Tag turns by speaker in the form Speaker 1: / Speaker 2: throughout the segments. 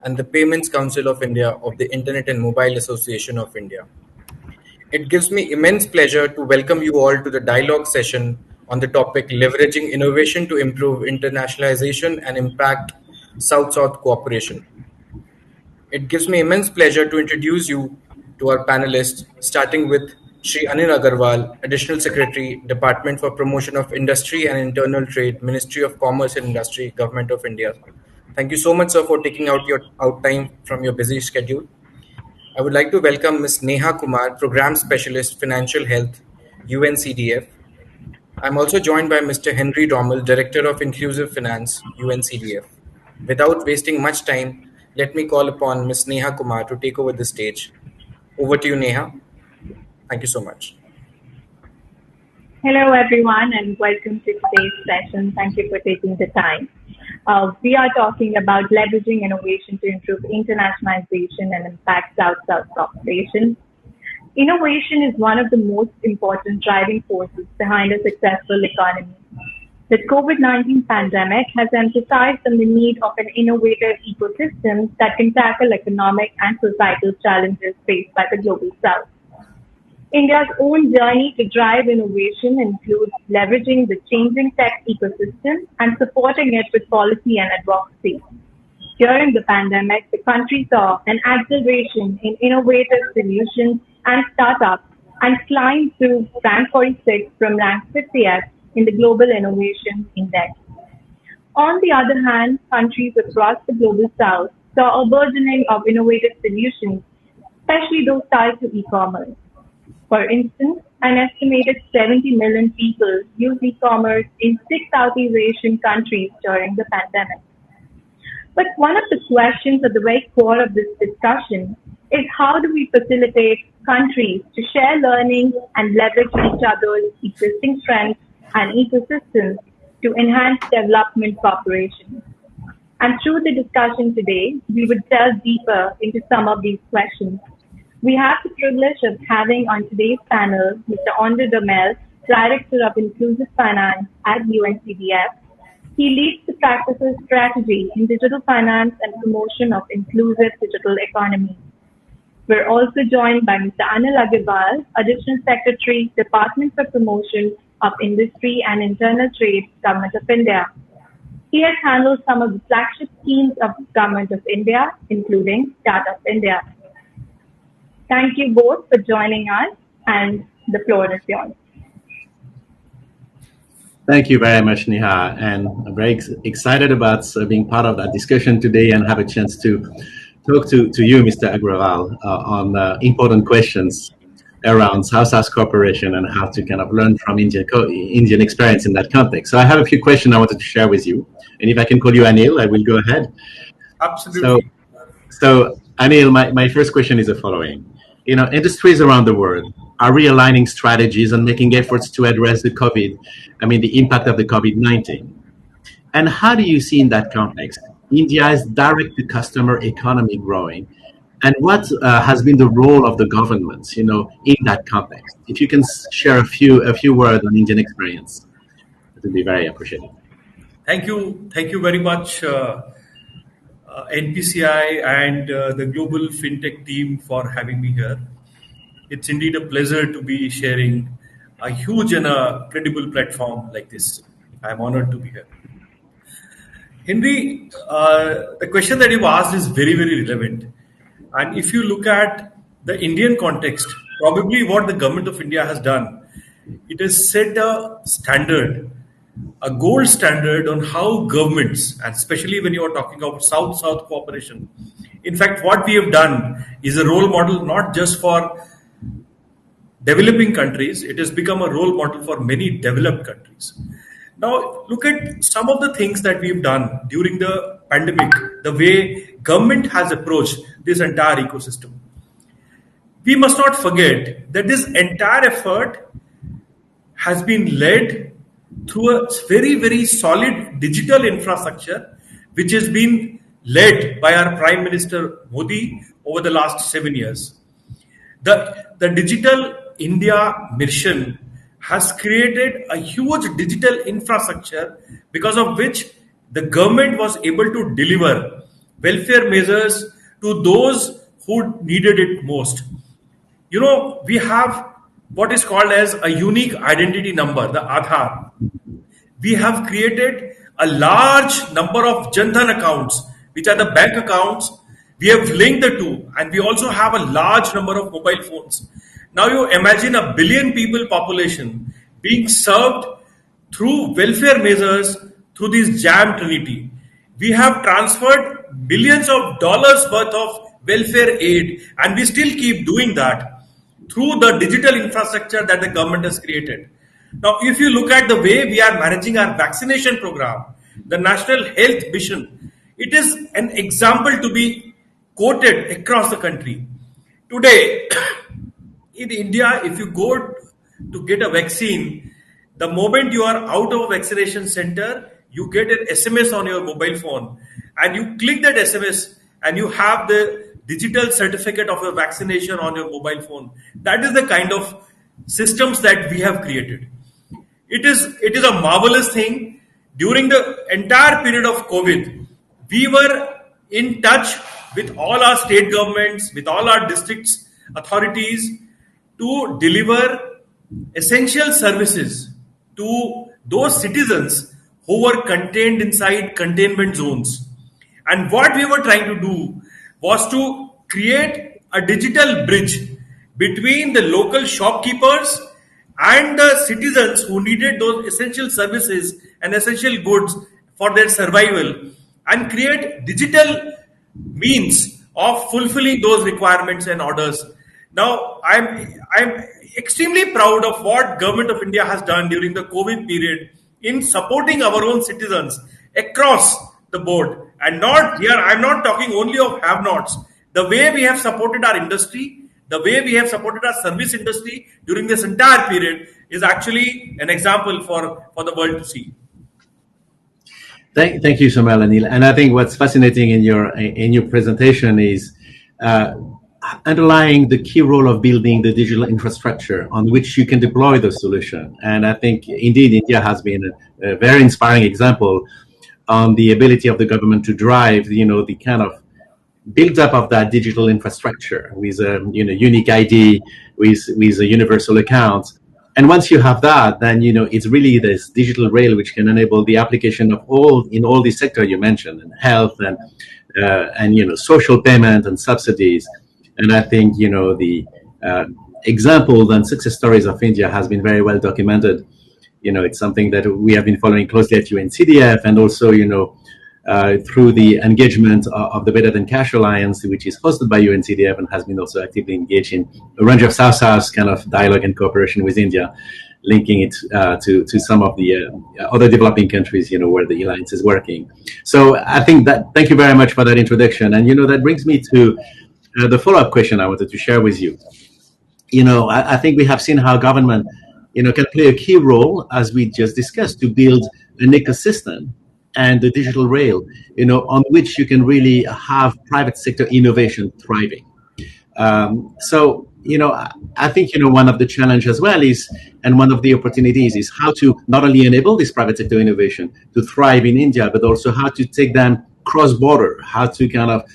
Speaker 1: and the Payments Council of India of the Internet and Mobile Association of India. It gives me immense pleasure to welcome you all to the dialogue session on the topic Leveraging Innovation to Improve Internationalization and Impact South-South Cooperation. It gives me immense pleasure to introduce you to our panelists, starting with Shri Anil Agrawal, Additional Secretary, Department for Promotion of Industry and Internal Trade, Ministry of Commerce and Industry, Government of India. Thank you so much, sir, for taking out time from your busy schedule. I would like to welcome Ms. Neha Kumar, Program Specialist, Financial Health, UNCDF. I'm also joined by Mr. Henri Dommel, Director of Inclusive Finance, UNCDF. Without wasting much time, let me call upon Ms. Neha Kumar to take over the stage. Over to you, Neha. Thank you so much.
Speaker 2: Hello, everyone, and welcome to today's session. Thank you for taking the time. We are talking about leveraging innovation to improve internationalization and impact South-South cooperation. Innovation is one of the most important driving forces behind a successful economy. The COVID-19 pandemic has emphasized on the need of an innovative ecosystem that can tackle economic and societal challenges faced by the global South. India's own journey to drive innovation includes leveraging the changing tech ecosystem and supporting it with policy and advocacy. During the pandemic, the country saw an acceleration in innovative solutions and startups and climbed to rank 46 from rank 50th in the Global Innovation Index. On the other hand, countries across the global south saw a burgeoning of innovative solutions, especially those tied to e-commerce. For instance, an estimated 70 million people used e-commerce in 6 Southeast Asian countries during the pandemic. But one of the questions at the very core of this discussion is how do we facilitate countries to share learning and leverage each other's existing strengths and ecosystems to enhance development cooperation. And through the discussion today, we would delve deeper into some of these questions. We have the privilege of having on today's panel Mr. Henri Dommel, Director of Inclusive Finance at UNCDF. He leads the practices strategy in digital finance and promotion of inclusive digital economy. We're also joined by Mr. Anil Agrawal, Additional Secretary, Department for Promotion of Industry and Internal Trade, Government of India. He has handled some of the flagship schemes of Government of India, including Startup India. Thank you both for joining us, and the floor is yours.
Speaker 3: Thank you very much, Neha, and I'm very excited about being part of that discussion today and have a chance to talk to you, Mr. Agrawal, on important questions around South-South cooperation and how to kind of learn from Indian experience in that context. So I have a few questions I wanted to share with you, and if I can call you Anil, I will go ahead.
Speaker 4: Absolutely.
Speaker 3: So Anil, my first question is the following. Industries around the world are realigning strategies and making efforts to address the impact of the COVID-19. And how do you see in that context India's direct-to-customer economy growing? And what has been the role of the governments, in that context? If you can share a few words on Indian experience, it would be very appreciated.
Speaker 4: Thank you very much, NPCI and the global fintech team for having me here. It's indeed a pleasure to be sharing a huge and a credible platform like this. I'm honored to be here. Henry, the question that you've asked is very, very relevant. And if you look at the Indian context, probably what the government of India has done, it has set a standard, a gold standard on how governments, and especially when you are talking about South-South cooperation. In fact, what we have done is a role model not just for developing countries, it has become a role model for many developed countries. Now, look at some of the things that we've done during the pandemic, the way government has approached this entire ecosystem. We must not forget that this entire effort has been led through a very, very solid digital infrastructure, which has been led by our Prime Minister Modi over the last 7 years. The Digital India mission has created a huge digital infrastructure because of which the government was able to deliver welfare measures to those who needed it most. We have what is called as a unique identity number, the Aadhaar. We have created a large number of Jan Dhan accounts, which are the bank accounts. We have linked the two, and we also have a large number of mobile phones. Now you imagine a billion people population being served through welfare measures through this jam trinity. We have transferred billions of dollars worth of welfare aid, and we still keep doing that through the digital infrastructure that the government has created. Now, if you look at the way we are managing our vaccination program, the National Health Mission, it is an example to be quoted across the country. Today, in India, if you go to get a vaccine, the moment you are out of a vaccination center, you get an SMS on your mobile phone, and you click that SMS and you have the digital certificate of your vaccination on your mobile phone. That is the kind of systems that we have created. It is a marvelous thing. During the entire period of COVID, we were in touch with all our state governments, with all our districts, authorities to deliver essential services to those citizens who were contained inside containment zones. And what we were trying to do was to create a digital bridge between the local shopkeepers and the citizens who needed those essential services and essential goods for their survival, and create digital means of fulfilling those requirements and orders. Now, I'm extremely proud of what Government of India has done during the COVID period in supporting our own citizens across the board. And not here, I'm not talking only of have-nots. The way we have supported our industry, the way we have supported our service industry during this entire period is actually an example for the world to see.
Speaker 3: Thank you so much, Anil. And I think what's fascinating in your presentation is underlying the key role of building the digital infrastructure on which you can deploy the solution. And I think indeed India has been a very inspiring example on the ability of the government to drive, the kind of build up of that digital infrastructure with a unique ID, with a universal account. And once you have that, then it's really this digital rail which can enable the application of all the sector you mentioned, and health and social payment and subsidies. And I think the examples and success stories of India has been very well documented. It's something that we have been following closely at UNCDF, and also through the engagement of the Better Than Cash Alliance, which is hosted by UNCDF and has been also actively engaged in a range of South-South kind of dialogue and cooperation with India, linking it to some of the other developing countries, where the alliance is working. So I think thank you very much for that introduction. And, that brings me to the follow-up question I wanted to share with you. I think we have seen how government, can play a key role, as we just discussed, to build an ecosystem and the digital rail, on which you can really have private sector innovation thriving. So, I think, one of the challenge as well is, and one of the opportunities is how to not only enable this private sector innovation to thrive in India, but also how to take them cross-border, how to kind of,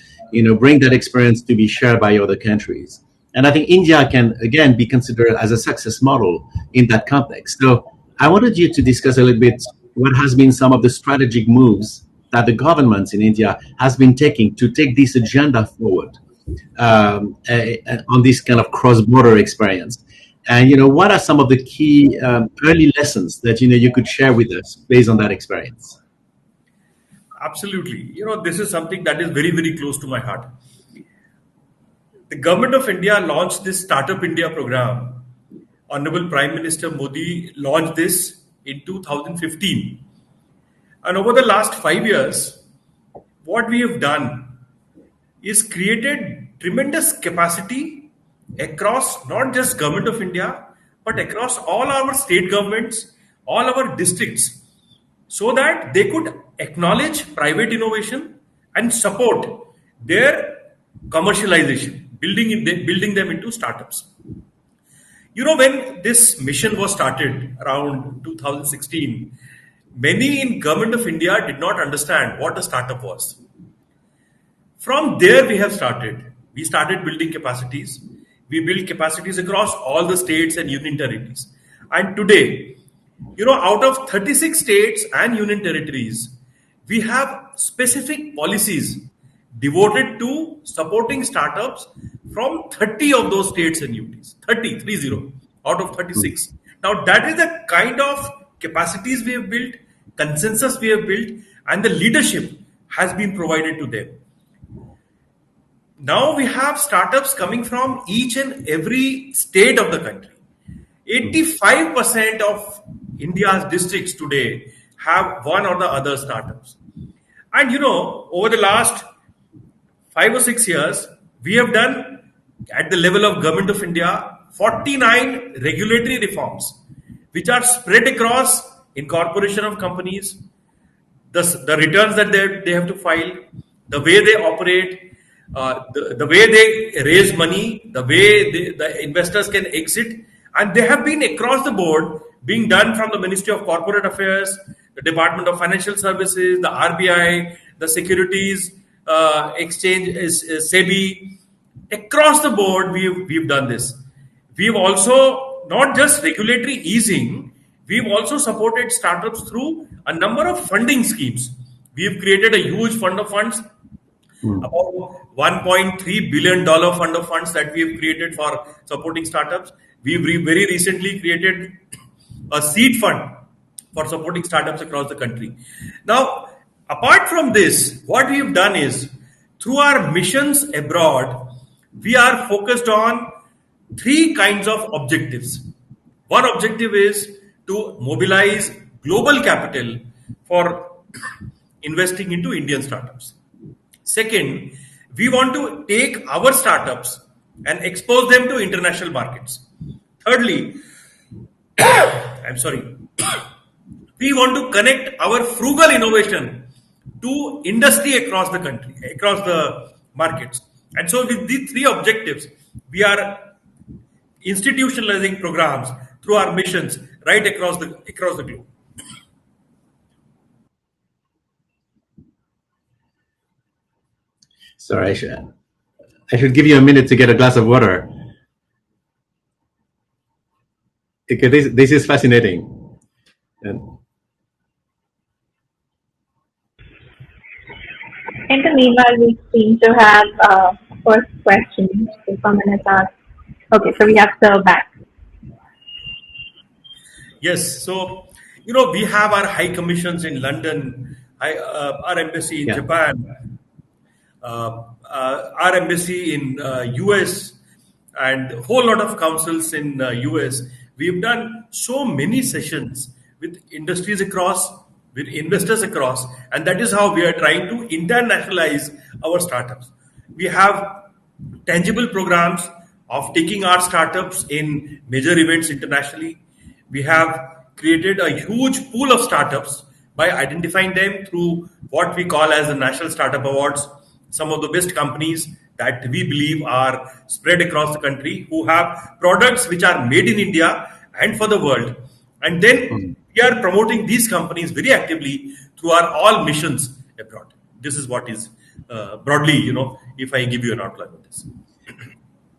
Speaker 3: bring that experience to be shared by other countries. And I think India can, again, be considered as a success model in that context. So I wanted you to discuss a little bit what has been some of the strategic moves that the government in India has been taking to take this agenda forward on this kind of cross-border experience. And, what are some of the key early lessons that, you could share with us based on that experience?
Speaker 4: Absolutely. This is something that is very, very close to my heart. The Government of India launched this Startup India program. Honorable Prime Minister Modi launched this in 2015. And over the last 5 years, what we have done is created tremendous capacity across not just Government of India, but across all our state governments, all our districts, so that they could acknowledge private innovation and support their commercialization, building them into startups. When this mission was started around 2016, many in Government of India did not understand what a startup was. From there, we have started. We started building capacities. We built capacities across all the states and union territories. And today, out of 36 states and union territories, we have specific policies devoted to supporting startups from 30 of those states and UTs. 30 out of 36. Now, that is the kind of capacities we have built, consensus we have built, and the leadership has been provided to them. Now we have startups coming from each and every state of the country. 85% of India's districts today have one or the other startups. And over the last 5 or 6 years, we have done at the level of Government of India 49 regulatory reforms, which are spread across incorporation of companies, the returns that they have to file, the way they operate, the way they raise money, the way the investors can exit. And they have been across the board being done from the Ministry of Corporate Affairs, the Department of Financial Services, the RBI, the Securities Exchange, SEBI. Across the board, we've done this. We've also not just regulatory easing, we've also supported startups through a number of funding schemes. We've created a huge fund of funds, about $1.3 billion fund of funds that we have created for supporting startups. We've very recently created a seed fund for supporting startups across the country. Now, apart from this, what we have done is, through our missions abroad, we are focused on 3 kinds of objectives. One objective is to mobilize global capital for investing into Indian startups. Second, we want to take our startups and expose them to international markets. Thirdly, we want to connect our frugal innovation to industry across the country, across the markets. And so with these 3 objectives, we are institutionalizing programs through our missions right across the globe.
Speaker 3: Sorry, I should give you a minute to get a glass of water. Because this is fascinating.
Speaker 2: In the meanwhile, we seem to have first question. If someone has asked. Okay, so we have Sir back.
Speaker 4: Yes, so we have our high commissions in London, our embassy in Japan, our embassy in US, and a whole lot of councils in US. We've done so many sessions with industries across, with investors across, and that is how we are trying to internationalize our startups. We have tangible programs of taking our startups in major events internationally. We have created a huge pool of startups by identifying them through what we call as the National Startup Awards. Some of the best companies that we believe are spread across the country, who have products which are made in India and for the world. And then we are promoting these companies very actively through our all missions abroad. This is what is broadly, if I give you an outline of this.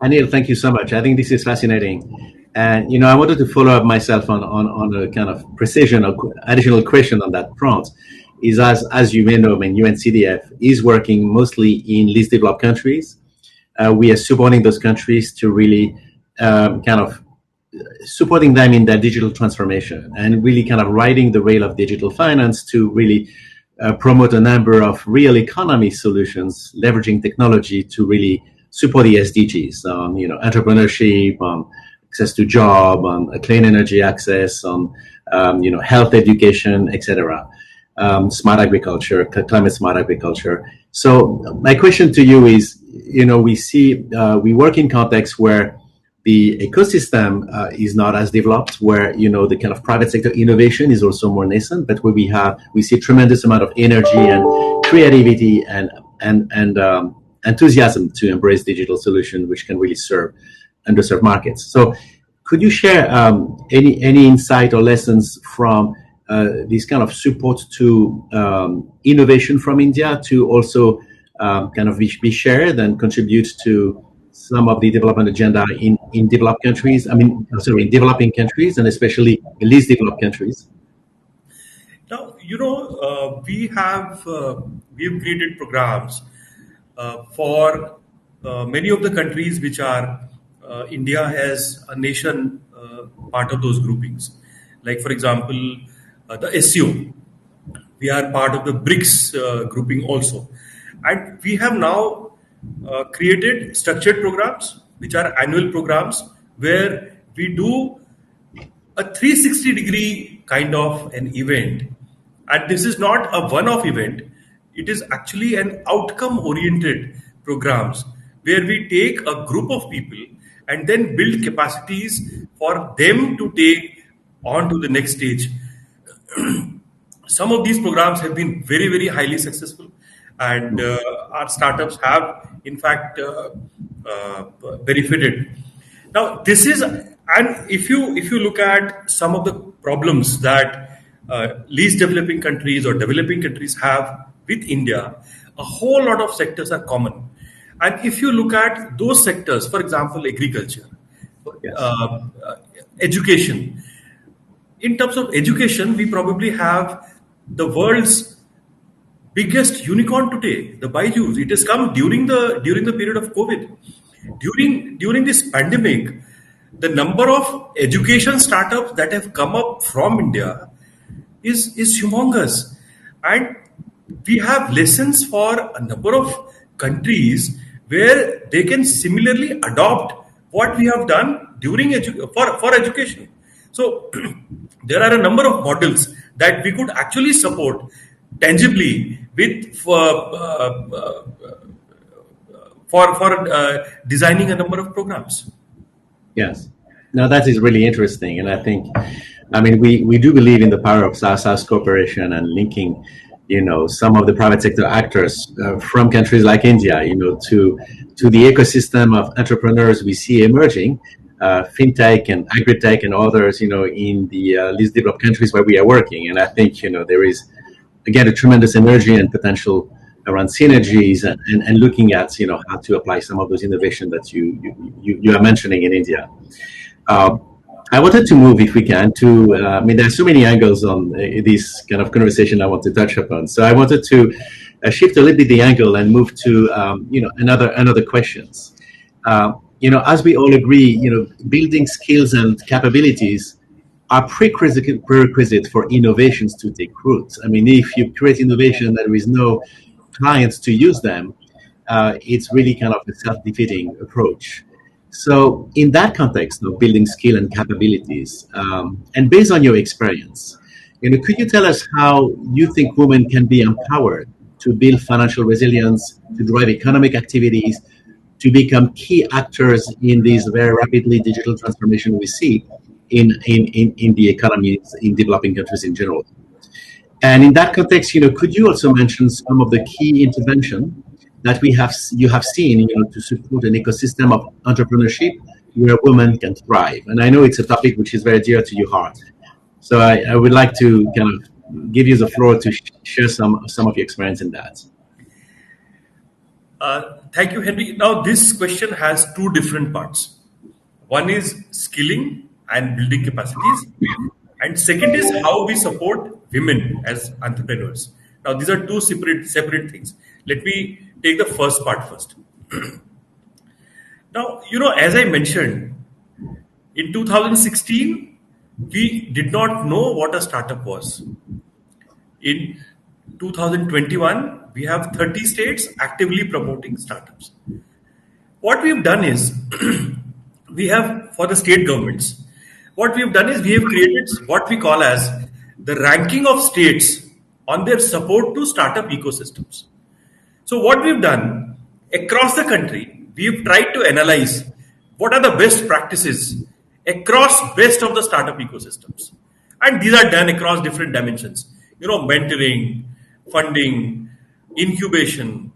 Speaker 3: Anil, thank you so much. I think this is fascinating. And, I wanted to follow up myself on a kind of precision or additional question on that front. Is as you may know, UNCDF is working mostly in least developed countries. We are supporting those countries to really kind of supporting them in their digital transformation and really kind of riding the rail of digital finance to really promote a number of real economy solutions, leveraging technology to really support the SDGs, entrepreneurship, access to job, clean energy access, health education, etc. Smart agriculture, climate smart agriculture. So my question to you is, we work in contexts where the ecosystem is not as developed, where the kind of private sector innovation is also more nascent, but where we see a tremendous amount of energy and creativity and enthusiasm to embrace digital solutions, which can really serve underserved markets. So, could you share any insight or lessons from this kind of support to innovation from India to also kind of be shared and contribute to some of the development agenda in developed countries? I mean, sorry, in developing countries and especially least developed countries?
Speaker 4: Now, we've created programs for many of the countries which are India as a nation part of those groupings. Like, for example, the SCO. We are part of the BRICS grouping also. And we have now created structured programs, which are annual programs, where we do a 360-degree kind of an event. And this is not a one-off event. It is actually an outcome-oriented programs where we take a group of people and then build capacities for them to take on to the next stage. Some of these programs have been very, very highly successful, and our startups have, in fact, benefited. Now, this is, and if you look at some of the problems that least developing countries or developing countries have with India, a whole lot of sectors are common. And if you look at those sectors, for example, agriculture,
Speaker 3: Yes.
Speaker 4: Education. In terms of education, we probably have the world's biggest unicorn today, the Byju's. It has come during the period of COVID. During this pandemic, the number of education startups that have come up from India is humongous, and we have lessons for a number of countries where they can similarly adopt what we have done during for education. So there are a number of models that we could actually support tangibly with for designing a number of programs.
Speaker 3: Yes. Now that is really interesting, and I think, I mean, we do believe in the power of South-South cooperation and linking, some of the private sector actors from countries like India, to the ecosystem of entrepreneurs we see emerging, fintech and agri-tech and others, in the least developed countries where we are working. And I think, there is, again, a tremendous energy and potential around synergies and looking at, how to apply some of those innovations that you are mentioning in India. I wanted to move, if we can, to, there are so many angles on this kind of conversation I want to touch upon. So I wanted to shift a little bit the angle and move to, another questions. As we all agree, building skills and capabilities are prerequisite for innovations to take root. I mean, if you create innovation, there is no clients to use them, it's really kind of a self-defeating approach. So in that context of building skill and capabilities, and based on your experience, could you tell us how you think women can be empowered to build financial resilience, to drive economic activities, to become key actors in this very rapidly digital transformation we see in the economies in developing countries in general? And in that context, could you also mention some of the key intervention that you have seen, to support an ecosystem of entrepreneurship where women can thrive? And I know it's a topic which is very dear to your heart. So I would like to kind of give you the floor to share some of your experience in that.
Speaker 4: Thank you, Henry. Now, this question has two different parts. One is skilling and building capacities, and second is how we support women as entrepreneurs. Now, these are two separate things. Let me take the first part first. Now, as I mentioned, in 2016, we did not know what a startup was. In 2021, we have 30 states actively promoting startups. What we have done is, for the state governments, what we have done is we have created what we call as the ranking of states on their support to startup ecosystems. So what we've done across the country, we've tried to analyze what are the best practices across best of the startup ecosystems. And these are done across different dimensions. Mentoring, funding, incubation,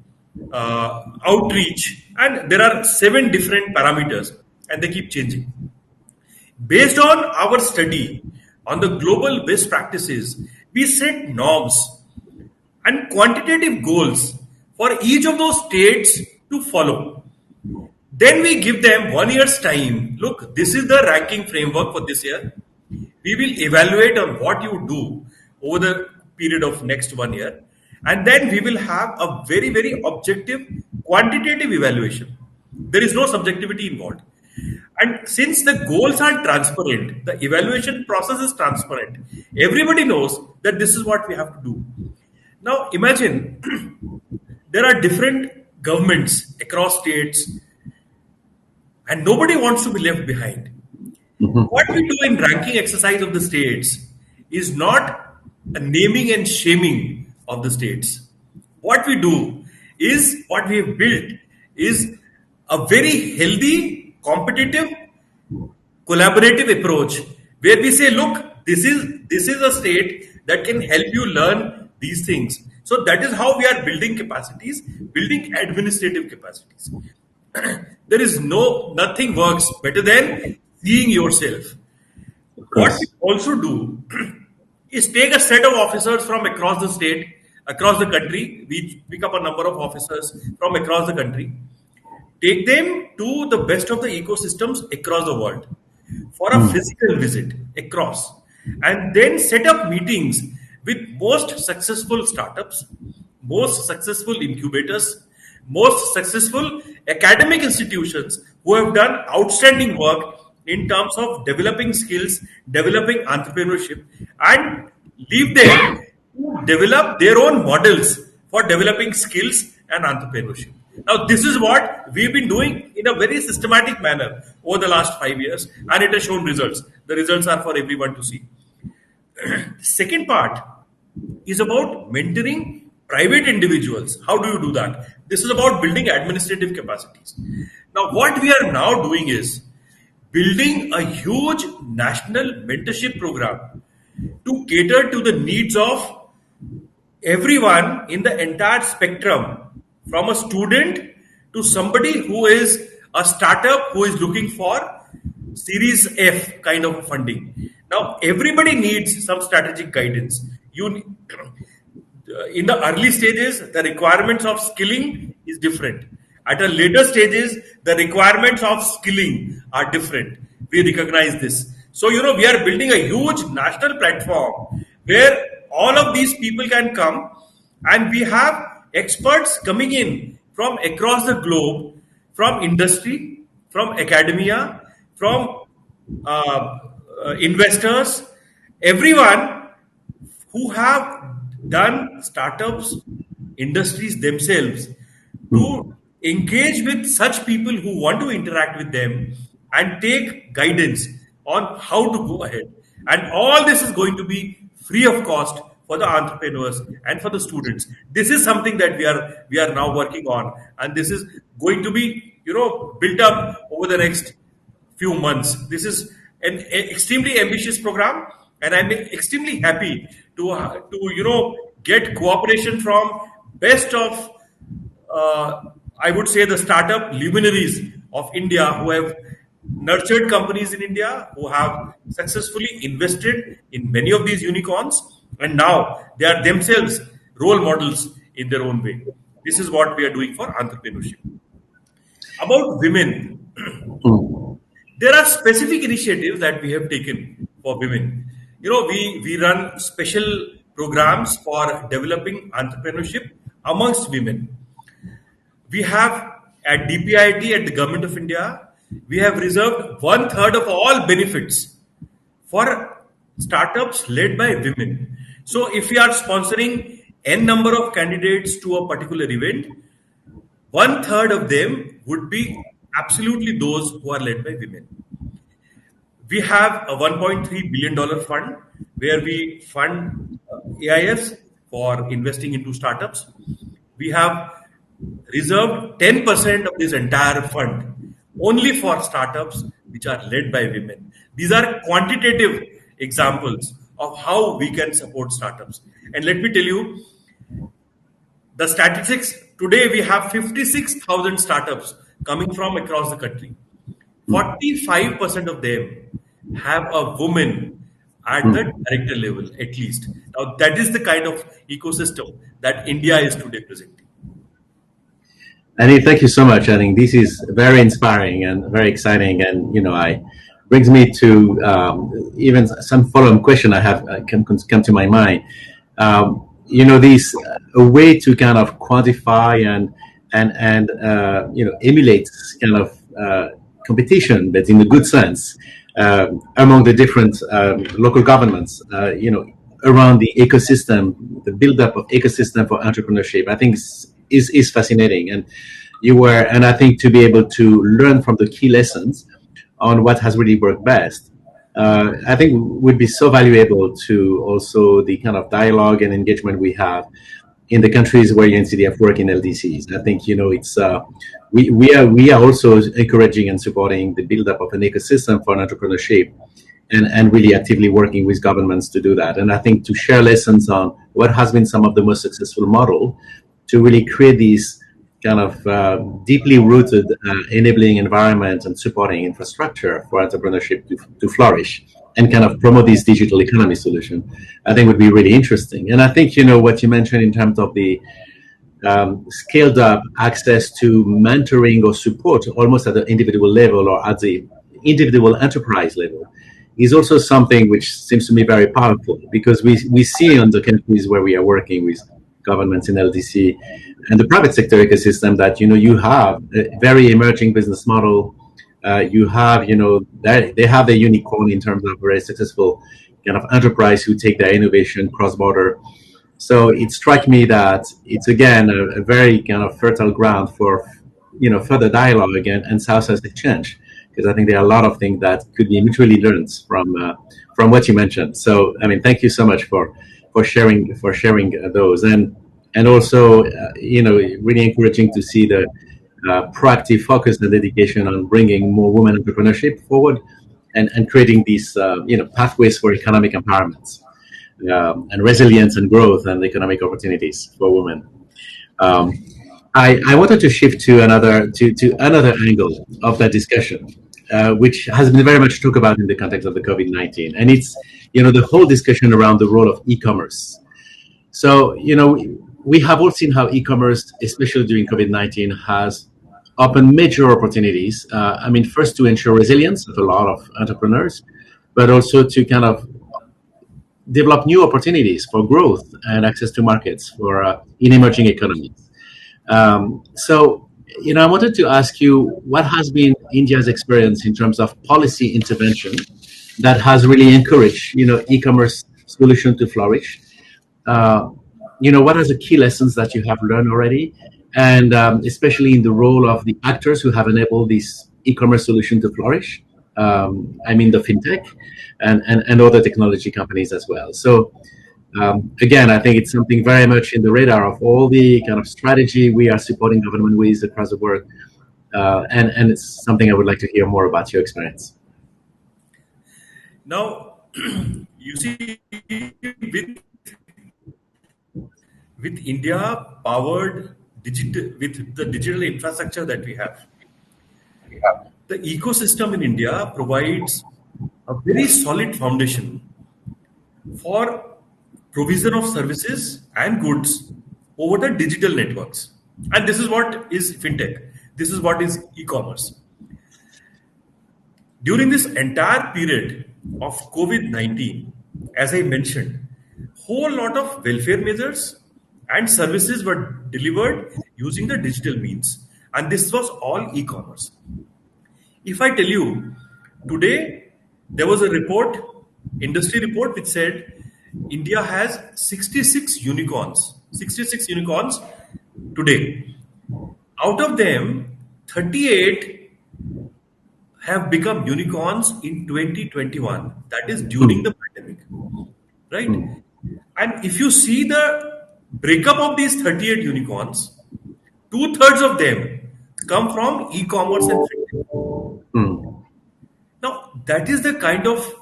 Speaker 4: outreach, and there are 7 different parameters, and they keep changing. Based on our study on the global best practices, we set norms and quantitative goals for each of those states to follow. Then we give them 1 year's time. Look, this is the ranking framework for this year. We will evaluate on what you do over the period of next 1 year. And then we will have a very, very objective, quantitative evaluation. There is no subjectivity involved. And since the goals are transparent, the evaluation process is transparent. Everybody knows that this is what we have to do. Now imagine there are different governments across states and nobody wants to be left behind. What we do in ranking exercise of the states is not a naming and shaming of the states. What we do is what we have built is a very healthy, competitive, collaborative approach where we say, look, this is a state that can help you learn these things. So that is how we are building capacities, building administrative capacities. There is nothing works better than seeing yourself. What we also do is take a set of officers from across the state, across the country. We pick up a number of officers from across the country, take them to the best of the ecosystems across the world for a physical visit across, and then set up meetings with most successful startups, most successful incubators, most successful academic institutions who have done outstanding work in terms of developing skills, developing entrepreneurship, and leave them to develop their own models for developing skills and entrepreneurship. Now, this is what we've been doing in a very systematic manner over the last 5 years, and it has shown results. The results are for everyone to see. The second part is about mentoring private individuals. How do you do that? This is about building administrative capacities. Now, what we are now doing is building a huge national mentorship program to cater to the needs of everyone in the entire spectrum, from a student to somebody who is a startup who is looking for Series F kind of funding. Now, everybody needs some strategic guidance. In the early stages, the requirements of skilling is different. At a later stages, the requirements of skilling are different. We recognize this. So, we are building a huge national platform where all of these people can come, and we have experts coming in from across the globe, from industry, from academia, from investors, everyone who have done startups, industries themselves, to engage with such people who want to interact with them and take guidance on how to go ahead. And all this is going to be free of cost for the entrepreneurs and for the students. This is something that we are now working on, and this is going to be built up over the next few months. This is an extremely ambitious program, and I'm extremely happy to get cooperation from best of I would say the startup luminaries of India who have nurtured companies in India, who have successfully invested in many of these unicorns, and now they are themselves role models in their own way. This is what we are doing for entrepreneurship. About women, there are specific initiatives that we have taken for women. We run special programs for developing entrepreneurship amongst women. We have at DPIIT, at the Government of India, we have reserved 1/3 of all benefits for startups led by women. So if we are sponsoring n number of candidates to a particular event, 1/3 of them would be absolutely those who are led by women. We have a $1.3 billion fund where we fund AIFs for investing into startups. We have reserved 10% of this entire fund only for startups which are led by women. These are quantitative examples of how we can support startups. And let me tell you, the statistics today, we have 56,000 startups coming from across the country. 45% of them have a woman at the director level, at least. Now, that is the kind of ecosystem that India is today presenting.
Speaker 3: Anil, thank you so much. I think this is very inspiring and very exciting, and I brings me to even some follow-up question I have can come to my mind. These a way to kind of quantify and emulate kind of competition, but in a good sense, among the different local governments. Around the ecosystem, the build-up of ecosystem for entrepreneurship, I think is fascinating. And I think to be able to learn from the key lessons on what has really worked best, I think would be so valuable to also the kind of dialogue and engagement we have in the countries where UNCDF work in LDCs. I think it's we are also encouraging and supporting the build-up of an ecosystem for entrepreneurship, and really actively working with governments to do that. And I think to share lessons on what has been some of the most successful model to really create these kind of deeply rooted enabling environment and supporting infrastructure for entrepreneurship to flourish and kind of promote this digital economy solution, I think would be really interesting. And I think, what you mentioned in terms of the scaled up access to mentoring or support almost at the individual level or at the individual enterprise level is also something which seems to me very powerful, because we see on the countries where we are working with governments in LDC and the private sector ecosystem that you have a very emerging business model. You have they have a unicorn in terms of very successful kind of enterprise who take their innovation cross border. So it struck me that it's again a very kind of fertile ground for further dialogue again and South-South exchange, because I think there are a lot of things that could be mutually learned from what you mentioned. So I mean, thank you so much for sharing those, and also really encouraging to see the proactive focus and dedication on bringing more women entrepreneurship forward and creating these pathways for economic empowerment and resilience and growth and economic opportunities for women. I wanted to shift to another angle of that discussion, which has been very much talked about in the context of the COVID-19, and it's the whole discussion around the role of e-commerce. So we have all seen how e-commerce, especially during COVID-19, has opened major opportunities. First to ensure resilience of a lot of entrepreneurs, but also to kind of develop new opportunities for growth and access to markets for in emerging economies. So, I wanted to ask you, what has been India's experience in terms of policy intervention that has really encouraged, e-commerce solution to flourish? What are the key lessons that you have learned already? And especially in the role of the actors who have enabled this e-commerce solution to flourish. The fintech and other technology companies as well. So again, I think it's something very much in the radar of all the kind of strategy we are supporting government with across the world. And it's something I would like to hear more about your experience.
Speaker 4: Now, you see, with India powered with the digital infrastructure that we have, the ecosystem in India provides a very solid foundation for provision of services and goods over the digital networks. And this is what is fintech. This is what is e-commerce. During this entire period of COVID-19, as I mentioned, whole lot of welfare measures and services were delivered using the digital means. And this was all e-commerce. If I tell you, today there was a report, industry report, which said India has 66 unicorns today. Out of them, 38 have become unicorns in 2021. That is during the pandemic, right? And if you see the breakup of these 38 unicorns, 2/3 of them come from e-commerce and fintech. Now, that is the kind of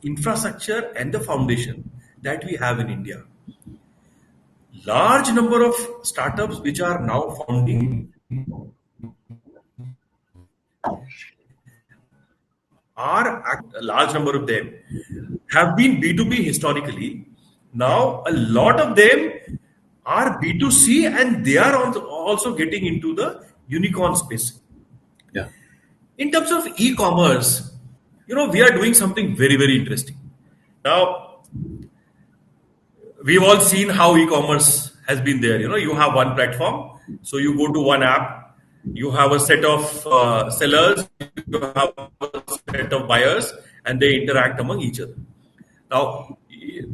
Speaker 4: infrastructure and the foundation that we have in India. Large number of startups which are now founding a large number of them have been B2B historically. Now, a lot of them are B2C, and they are also getting into the unicorn space.
Speaker 3: Yeah.
Speaker 4: In terms of e-commerce, we are doing something very, very interesting. Now, we've all seen how e-commerce has been there. You have one platform, so you go to one app, you have a set of sellers, you have a set of buyers, and they interact among each other. Now,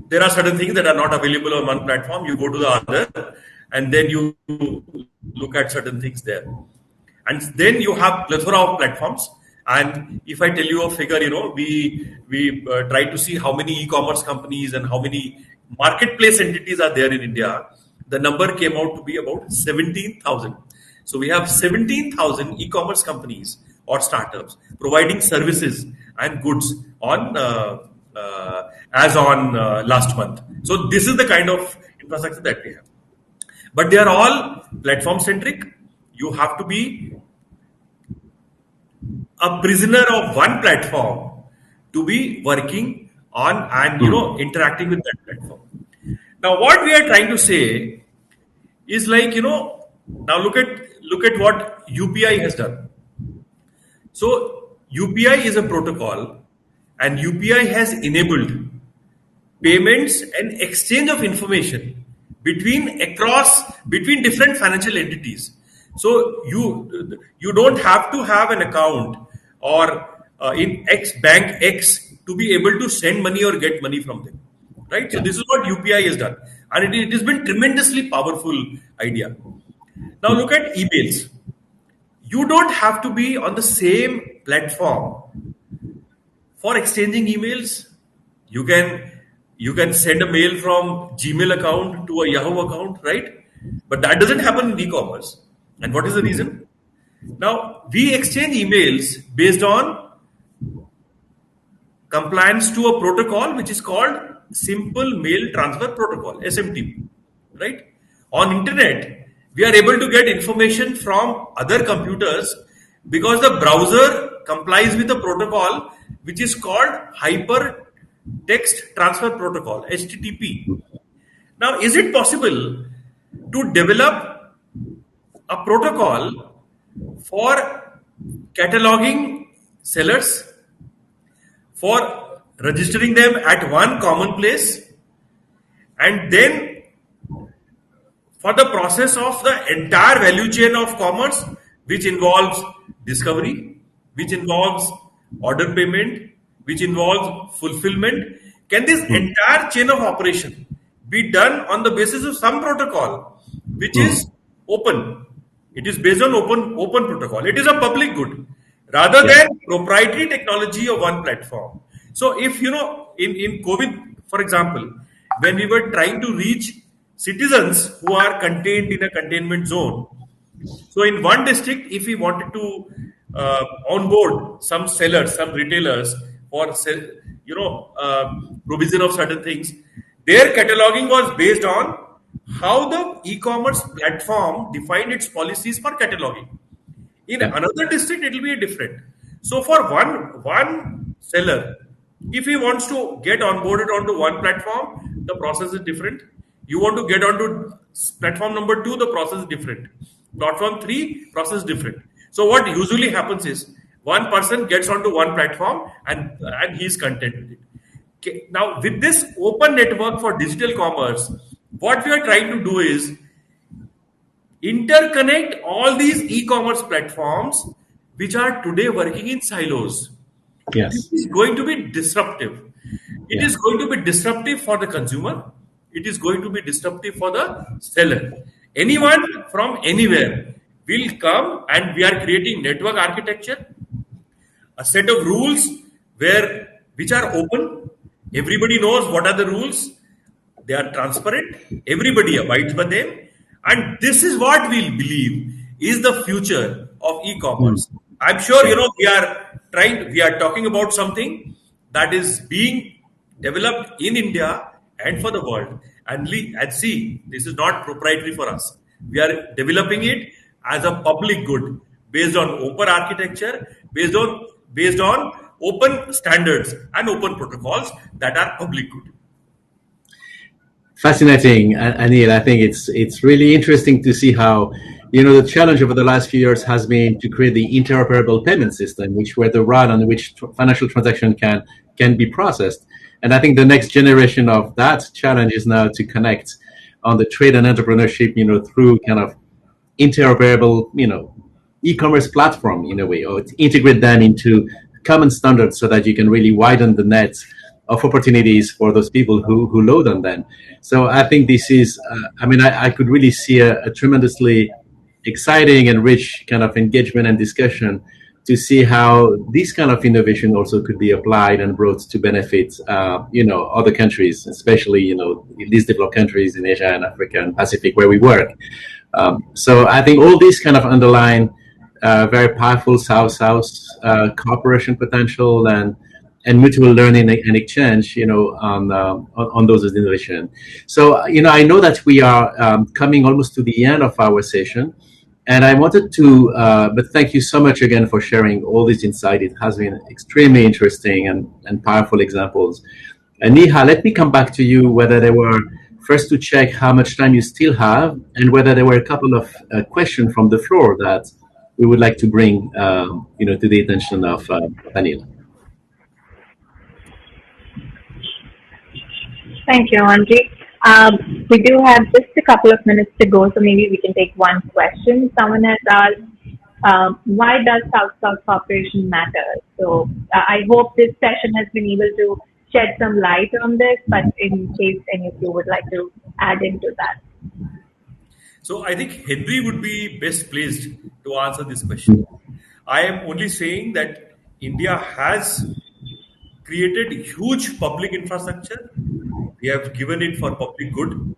Speaker 4: there are certain things that are not available on one platform. You go to the other, and then you look at certain things there. And then you have plethora of platforms. And if I tell you a figure, we try to see how many e-commerce companies and how many marketplace entities are there in India. The number came out to be about 17,000. So we have 17,000 e-commerce companies or startups providing services and goods on as on last month. So this is the kind of infrastructure that we have. But they are all platform centric. You have to be a prisoner of one platform to be working on and interacting with that platform. Now, what we are trying to say is like now look at what UPI has done. So UPI is a protocol, and UPI has enabled payments and exchange of information between different financial entities. So you don't have to have an account or in bank X to be able to send money or get money from them, right? So this is what UPI has done, and it has been tremendously powerful idea. Now look at emails. You don't have to be on the same platform for exchanging emails. You can send a mail from Gmail account to a Yahoo account, right? But that doesn't happen in e-commerce. And what is the reason? Now, we exchange emails based on compliance to a protocol which is called Simple Mail Transfer Protocol, SMTP, right? On internet, we are able to get information from other computers because the browser complies with a protocol which is called Hypertext Transfer Protocol, HTTP. Now, is it possible to develop a protocol for cataloging sellers, for registering them at one common place, and then for the process of the entire value chain of commerce, which involves discovery, which involves order payment, which involves fulfillment? Can this entire chain of operation be done on the basis of some protocol which is open? It is based on open protocol. It is a public good rather than proprietary technology of one platform. So if in COVID, for example, when we were trying to reach citizens who are contained in a containment zone, so in one district, if we wanted to onboard some sellers, some retailers for provision of certain things, their cataloging was based on how the e-commerce platform defined its policies for cataloging. In another district, it will be different. So for one seller, if he wants to get onboarded onto one platform, the process is different. You want to get onto platform number 2, the process is different. Platform 3, process is different. So what usually happens is one person gets onto one platform and he's content with it. Okay. Now with this open network for digital commerce, what we are trying to do is interconnect all these e-commerce platforms which are today working in silos.
Speaker 3: Yes.
Speaker 4: This is going to be disruptive. It is going to be disruptive for the consumer. It is going to be disruptive for the seller. Anyone from anywhere will come, and we are creating network architecture, a set of rules which are open. Everybody knows what are the rules. They are transparent. Everybody abides by them. And this is what we believe is the future of e-commerce. I'm sure, we are talking about something that is being developed in India and for the world. And see, this is not proprietary for us. We are developing it as a public good based on open architecture, based on open standards and open protocols that are public good.
Speaker 3: Fascinating, Anil. I think it's really interesting to see how the challenge over the last few years has been to create the interoperable payment system, which where the route on which financial transaction can be processed. And I think the next generation of that challenge is now to connect on the trade and entrepreneurship, through kind of interoperable, e-commerce platform in a way, or to integrate them into common standards so that you can really widen the net of opportunities for those people who load on them. So I think this is, I could really see a tremendously exciting and rich kind of engagement and discussion to see how this kind of innovation also could be applied and brought to benefit, other countries, especially, these developed countries in Asia and Africa and Pacific where we work. So I think all these kind of underline very powerful South-South cooperation potential and mutual learning and exchange, on those innovation. So, I know that we are coming almost to the end of our session. And I wanted to, but thank you so much again for sharing all this insight. It has been extremely interesting and powerful examples. And Neha, let me come back to you, whether there were, first to check how much time you still have, and whether there were a couple of questions from the floor that we would like to bring, to the attention of Anil.
Speaker 2: Thank you, Henri. We do have just a couple of minutes to go, so maybe we can take one question. Someone has asked, why does South-South cooperation matter? So I hope this session has been able to shed some light on this, but in case any of you would like to add into that.
Speaker 4: So I think Henri would be best placed to answer this question. I am only saying that India has created huge public infrastructure. We have given it for public good.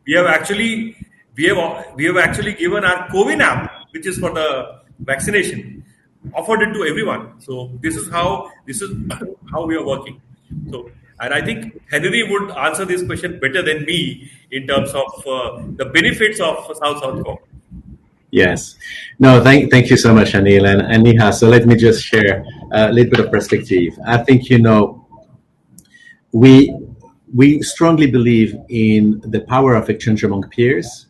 Speaker 4: We have actually given our COVID app, which is for the vaccination, offered it to everyone. So this is how we are working. So, and I think Henri would answer this question better than me in terms of the benefits of South-South cooperation.
Speaker 3: Yes. No, thank you so much, Anil and Neha. So let me just share a little bit of perspective. I think, we strongly believe in the power of exchange among peers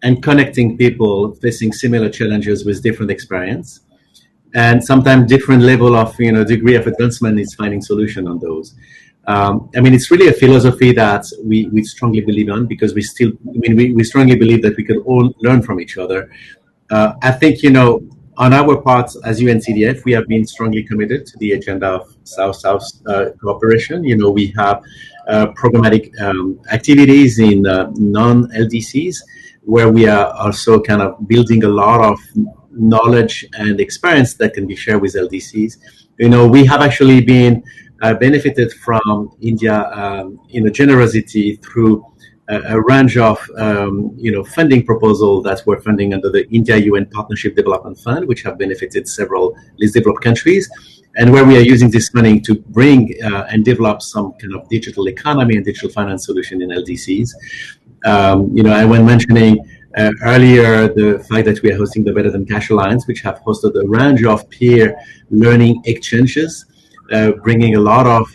Speaker 3: and connecting people facing similar challenges with different experience. And sometimes different level of, degree of advancement is finding solution on those. It's really a philosophy that we strongly believe on, because we strongly believe that we can all learn from each other. I think, on our part as UNCDF, we have been strongly committed to the agenda of South-South cooperation. We have programmatic activities in non-LDCs, where we are also kind of building a lot of knowledge and experience that can be shared with LDCs. We have actually been benefited from India, generosity through a range of, funding proposals that were funding under the India-UN Partnership Development Fund, which have benefited several least developed countries, and where we are using this money to bring and develop some kind of digital economy and digital finance solution in LDCs. I went mentioning earlier the fact that we are hosting the Better Than Cash Alliance, which have hosted a range of peer learning exchanges, bringing a lot of,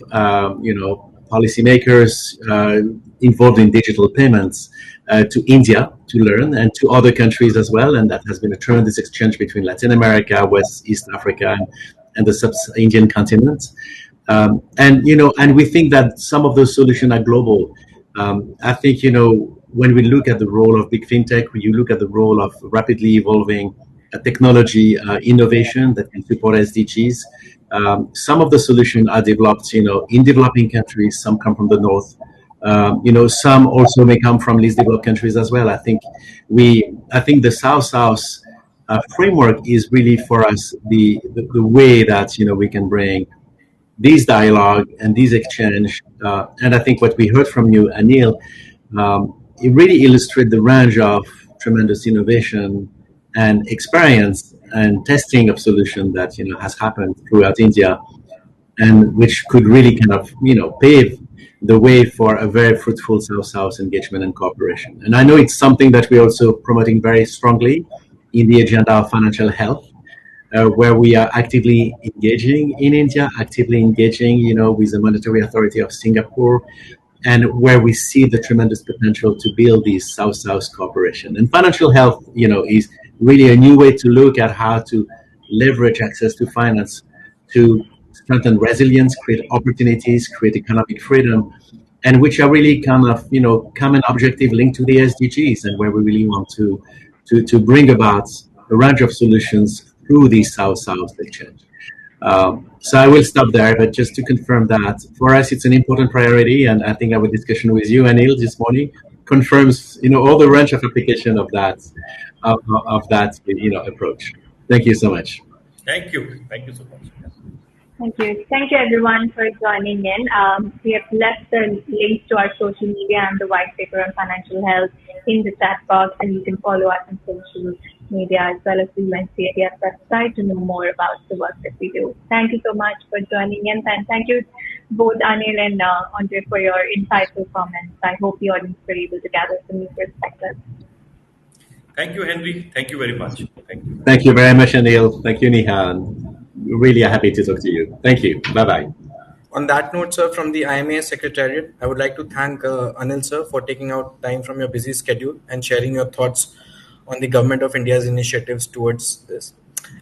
Speaker 3: policymakers involved in digital payments to India to learn, and to other countries as well. And that has been a tremendous exchange between Latin America, West, East Africa, and the sub-Indian continent. And we think that some of those solutions are global. I think, when we look at the role of big fintech, when you look at the role of rapidly evolving technology innovation that can support SDGs, some of the solutions are developed, in developing countries. Some come from the north. Some also may come from least developed countries as well. I think the South-South framework is really for us the way that we can bring this dialogue and this exchange. And I think what we heard from you, Anil, it really illustrates the range of tremendous innovation and experience and testing of solution that has happened throughout India, and which could really kind of pave the way for a very fruitful South-South engagement and cooperation. And I know it's something that we're also promoting very strongly in the agenda of financial health, where we are actively engaging in India, actively engaging with the Monetary Authority of Singapore, and where we see the tremendous potential to build this South-South cooperation. And financial health is really a new way to look at how to leverage access to finance to strengthen resilience, create opportunities, create economic freedom, and which are really kind of common objective linked to the SDGs, and where we really want to bring about a range of solutions through these South-South exchange. So I will stop there, but just to confirm that for us, it's an important priority, and I think our discussion with you, Anil, this morning confirms, all the range of application of that approach. Thank you so much.
Speaker 4: Thank you. Thank you so much.
Speaker 2: Thank you. Thank you everyone for joining in. We have left the links to our social media and the white paper on financial health in the chat box, and you can follow us on social media as well as the UNCDF website to know more about the work that we do. Thank you so much for joining in, and thank you both Anil and Andre for your insightful comments. I hope the audience were able to gather some new perspectives.
Speaker 4: Thank you, Henry. Thank you very much. Thank you.
Speaker 3: Thank you very much, Anil. Thank you, Neha. Really happy to talk to you. Thank you. Bye-bye.
Speaker 1: On that note, sir, from the IMA Secretariat, I would like to thank Anil, sir, for taking out time from your busy schedule and sharing your thoughts on the Government of India's initiatives towards this.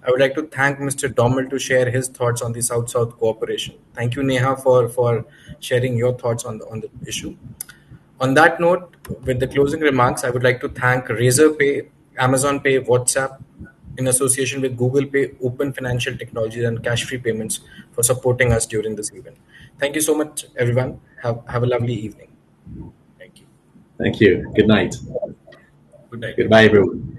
Speaker 1: I would like to thank Mr. Dommel to share his thoughts on the South-South cooperation. Thank you, Neha, for sharing your thoughts on the issue. On that note, with the closing remarks, I would like to thank Razorpay, Amazon Pay, WhatsApp, in association with Google Pay, Open Financial Technologies, and Cash-Free Payments for supporting us during this event. Thank you so much, everyone. Have a lovely evening.
Speaker 4: Thank you.
Speaker 3: Thank you. Good night.
Speaker 4: Good night.
Speaker 3: Goodbye, everyone.